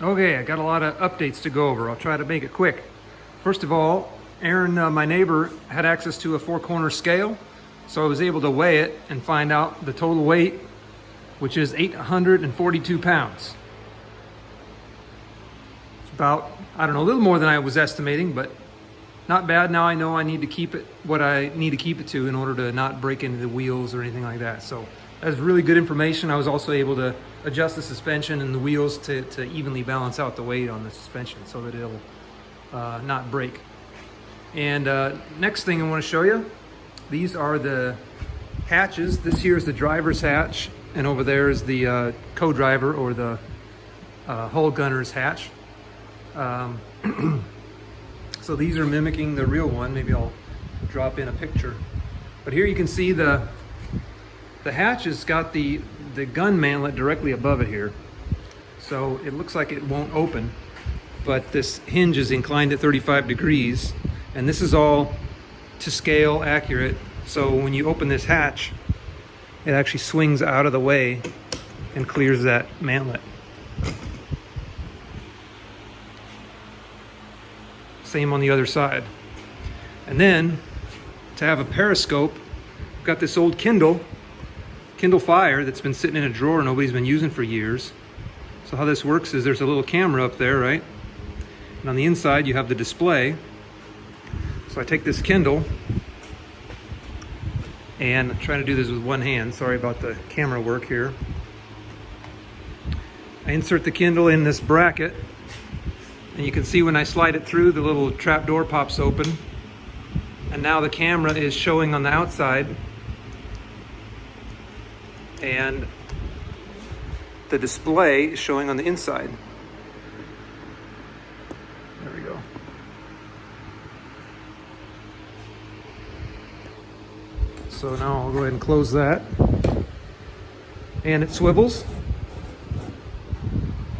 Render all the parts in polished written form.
Okay, I got a lot of updates to go over. I'll try to make it quick. First of all, Aaron, my neighbor, had access to a four-corner scale, so I was able to weigh it and find out the total weight, which is 842 pounds. It's about, I don't know, a little more than I was estimating, but not bad. Now I know I need to keep it what I need to keep it to in order to not break into the wheels or anything like that. So that's really good information. I was also able to adjust the suspension and the wheels to evenly balance out the weight on the suspension so that it'll not break. And next thing I want to show you, these are the hatches. This here is the driver's hatch, and over there is the co-driver or the hull gunner's hatch. So these are mimicking the real one. Maybe I'll drop in a picture. But here you can see the hatch has got the gun mantlet directly above it here. So it looks like it won't open, but this hinge is inclined at 35 degrees, and this is all to scale accurate. So when you open this hatch, it actually swings out of the way and clears that mantlet. Same on the other side. And then to have a periscope, I've got this old Kindle Fire that's been sitting in a drawer nobody's been using for years. So how this works is there's a little camera up there, right? And on the inside you have the display. So I take this Kindle, and I'm trying to do this with one hand. Sorry about the camera work here. I insert the Kindle in this bracket, and you can see when I slide it through, the little trap door pops open. And now the camera is showing on the outside, and the display is showing on the inside. There we go. So now I'll go ahead and close that. And it swivels.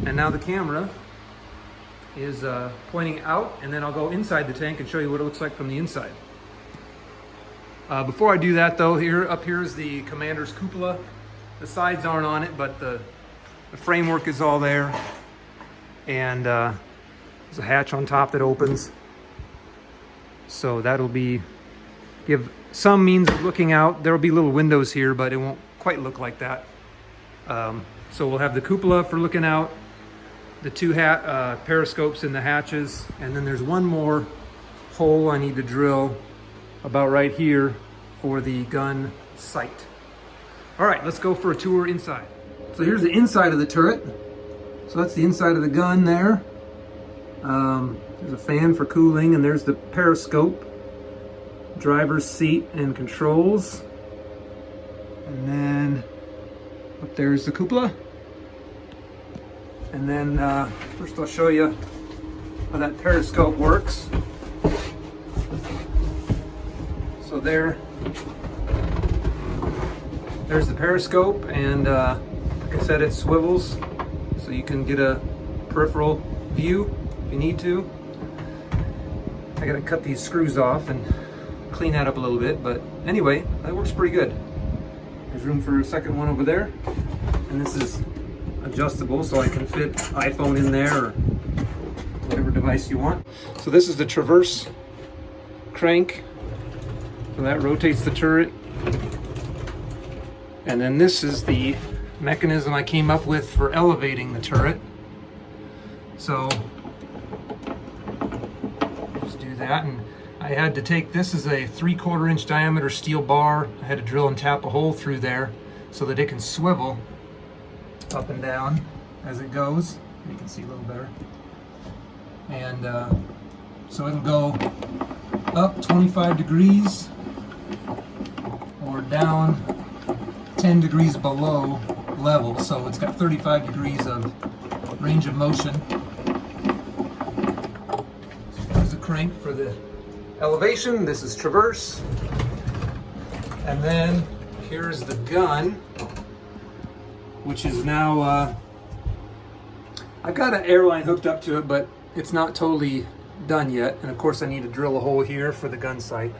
And now the camera is pointing out, and then I'll go inside the tank and show you what it looks like from the inside. Before I do that though, up here is the commander's cupola. The sides aren't on it, but the framework is all there. And there's a hatch on top that opens. So that'll give some means of looking out. There'll be little windows here, but it won't quite look like that. So we'll have the cupola for looking out, the two periscopes in the hatches, and then there's one more hole I need to drill about right here for the gun sight. All right, let's go for a tour inside. So here's the inside of the turret. So that's the inside of the gun there. There's a fan for cooling, and there's the periscope, driver's seat and controls. And then up there's the cupola. And then first I'll show you how that periscope works. So there's the periscope, and like I said, it swivels so you can get a peripheral view if you need to. I gotta cut these screws off and clean that up a little bit, but anyway, that works pretty good. There's room for a second one over there, and this is adjustable so I can fit iPhone in there or whatever device you want. So this is the traverse crank, so that rotates the turret. And then this is the mechanism I came up with for elevating the turret. So just do that, and I had to take, this is a 3/4 inch diameter steel bar. I had to drill and tap a hole through there so that it can swivel up and down as it goes. You can see a little better. And so it'll go up 25 degrees or down 10 degrees below level. So it's got 35 degrees of range of motion. So there's the crank for the elevation. This is traverse. And then here's the gun, which is now, I've got an airline hooked up to it, but it's not totally done yet. And of course I need to drill a hole here for the gun sight.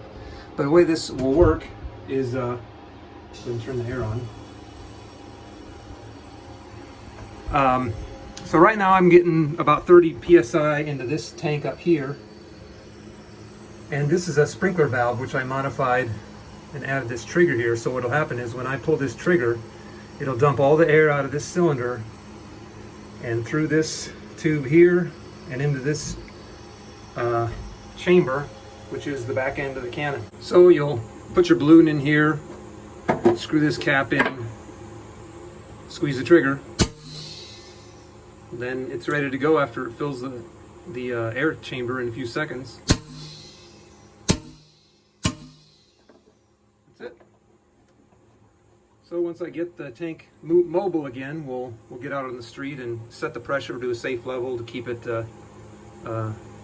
But the way this will work is, let me turn the air on. So right now I'm getting about 30 psi into this tank up here. And this is a sprinkler valve which I modified and added this trigger here. So what'll happen is when I pull this trigger, it'll dump all the air out of this cylinder and through this tube here and into this chamber, which is the back end of the cannon. So you'll put your balloon in here, screw this cap in, squeeze the trigger, then it's ready to go after it fills the air chamber in a few seconds. That's it. So once I get the tank mobile again, we'll get out on the street and set the pressure to a safe level to keep it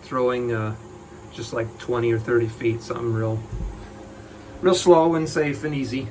throwing just like 20 or 30 feet, something real slow and safe and easy.